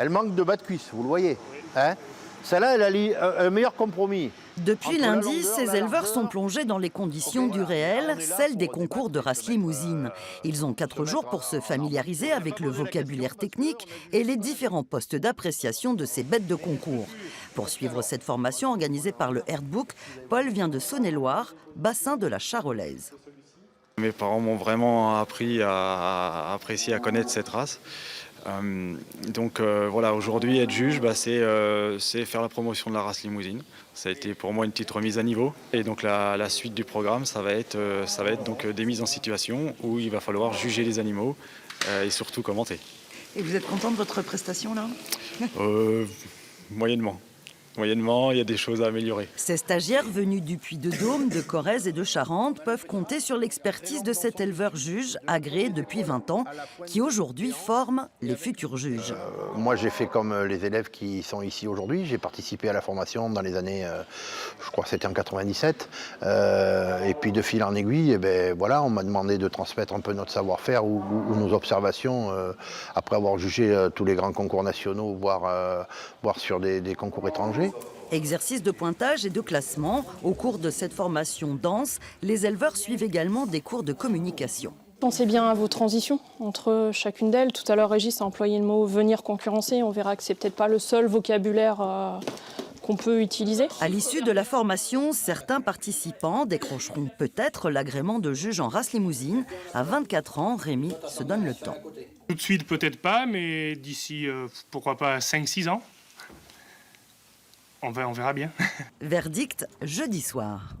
Elle manque de bas de cuisse, vous le voyez. Hein, celle-là, elle a un meilleur compromis. Depuis Entre la lundi, longueur, ces la éleveurs largeur. sont plongés dans les conditions du réel, celles des concours de race limousine. Ils ont 4 jours pour se familiariser avec le vocabulaire technique et les différents postes d'appréciation de ces bêtes de concours. Pour suivre cette formation organisée par le Herdbook, Paul vient de Saône-et-Loire, bassin de la Charolaise. Mes parents m'ont vraiment appris à apprécier, à connaître cette race. Voilà, aujourd'hui, être juge, c'est faire la promotion de la race limousine. Ça a été pour moi une petite remise à niveau. Et donc la suite du programme, ça va être donc des mises en situation où il va falloir juger les animaux et surtout commenter. Et vous êtes content de votre prestation là? Moyennement. Moyennement, il y a des choses à améliorer. Ces stagiaires venus du Puy-de-Dôme, de Corrèze et de Charente peuvent compter sur l'expertise de cet éleveur juge agréé depuis 20 ans qui aujourd'hui forme les futurs juges. Moi, j'ai fait comme les élèves qui sont ici aujourd'hui. J'ai participé à la formation dans les années, je crois que c'était en 97. Et puis de fil en aiguille, voilà, on m'a demandé de transmettre un peu notre savoir-faire ou nos observations après avoir jugé tous les grands concours nationaux, voire sur des concours étrangers. Exercice de pointage et de classement. Au cours de cette formation dense, les éleveurs suivent également des cours de communication. Pensez bien à vos transitions entre chacune d'elles. Tout à l'heure, Régis a employé le mot « venir concurrencer ». On verra que c'est peut-être pas le seul vocabulaire qu'on peut utiliser. À l'issue de la formation, certains participants décrocheront peut-être l'agrément de juge en race limousine. À 24 ans, Rémi se donne le temps. Tout de suite, peut-être pas, mais d'ici, pourquoi pas 5-6 ans. On verra bien. Verdict jeudi soir.